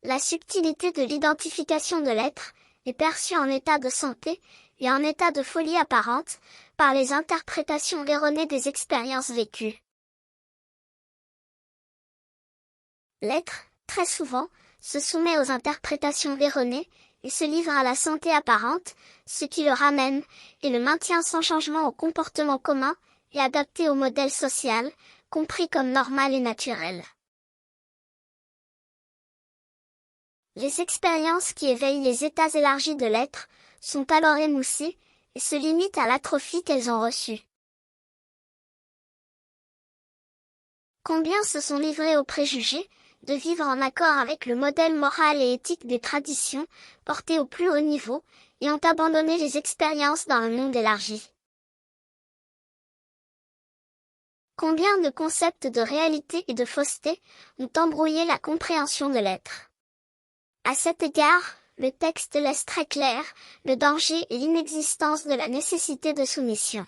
La subtilité de l'identification de l'être est perçue en état de santé et en état de folie apparente par les interprétations erronées des expériences vécues. L'être, très souvent, se soumet aux interprétations erronées et se livre à la santé apparente, ce qui le ramène et le maintient sans changement au comportement commun et adapté au modèle social, compris comme normal et naturel. Les expériences qui éveillent les états élargis de l'être sont alors émoussées et se limitent à l'atrophie qu'elles ont reçue. Combien se sont livrés aux préjugés de vivre en accord avec le modèle moral et éthique des traditions, porté au plus haut niveau, et ont abandonné les expériences dans le monde élargi. Combien de concepts de réalité et de fausseté ont embrouillé la compréhension de l'être. À cet égard, le texte laisse très clair le danger et l'inexistence de la nécessité de soumission.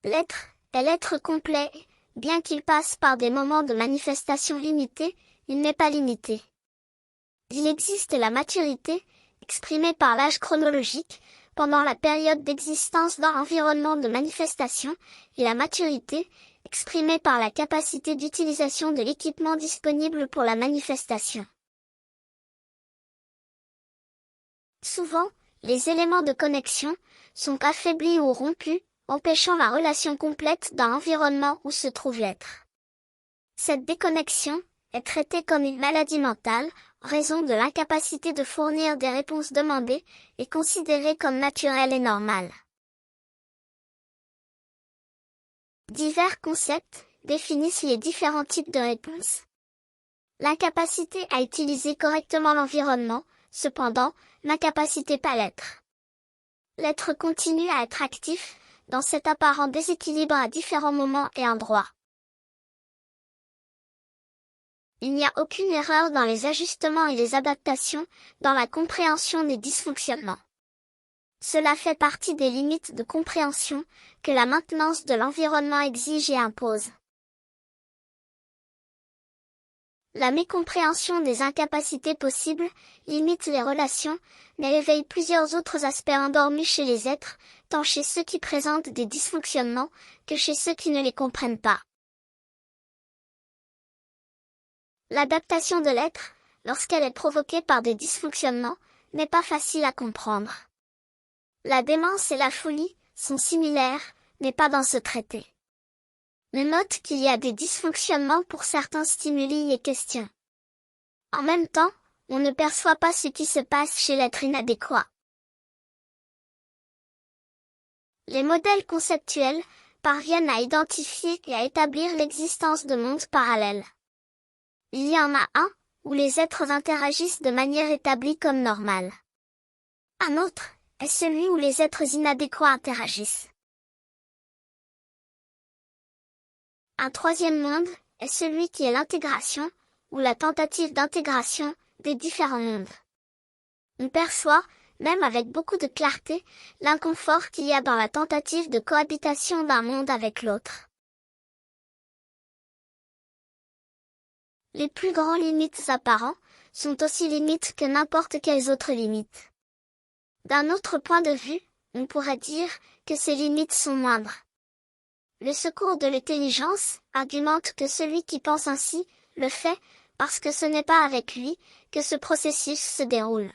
L'être est l'être complet, bien qu'il passe par des moments de manifestation limités, il n'est pas limité. Il existe la maturité, exprimée par l'âge chronologique, pendant la période d'existence dans l'environnement de manifestation, et la maturité, exprimée par la capacité d'utilisation de l'équipement disponible pour la manifestation. Souvent, les éléments de connexion sont affaiblis ou rompus, empêchant la relation complète dans l'environnement où se trouve l'être. Cette déconnexion est traitée comme une maladie mentale, en raison de l'incapacité de fournir des réponses demandées, et considérée comme naturelle et normale. Divers concepts définissent les différents types de réponses. L'incapacité à utiliser correctement l'environnement, cependant, n'incapacite pas l'être. L'être continue à être actif, dans cet apparent déséquilibre à différents moments et endroits. Il n'y a aucune erreur dans les ajustements et les adaptations, dans la compréhension des dysfonctionnements. Cela fait partie des limites de compréhension que la maintenance de l'environnement exige et impose. La mécompréhension des incapacités possibles limite les relations, mais éveille plusieurs autres aspects endormis chez les êtres, tant chez ceux qui présentent des dysfonctionnements, que chez ceux qui ne les comprennent pas. L'adaptation de l'être, lorsqu'elle est provoquée par des dysfonctionnements, n'est pas facile à comprendre. La démence et la folie sont similaires, mais pas dans ce traité. Mais note qu'il y a des dysfonctionnements pour certains stimuli et questions. En même temps, on ne perçoit pas ce qui se passe chez l'être inadéquat. Les modèles conceptuels parviennent à identifier et à établir l'existence de mondes parallèles. Il y en a un, où les êtres interagissent de manière établie comme normale. Un autre est celui où les êtres inadéquats interagissent. Un troisième monde est celui qui est l'intégration, ou la tentative d'intégration, des différents mondes. On perçoit, même avec beaucoup de clarté, l'inconfort qu'il y a dans la tentative de cohabitation d'un monde avec l'autre. Les plus grands limites apparents sont aussi limites que n'importe quelles autres limites. D'un autre point de vue, on pourrait dire que ces limites sont moindres. Le secours de l'intelligence argumente que celui qui pense ainsi, le fait, parce que ce n'est pas avec lui que ce processus se déroule.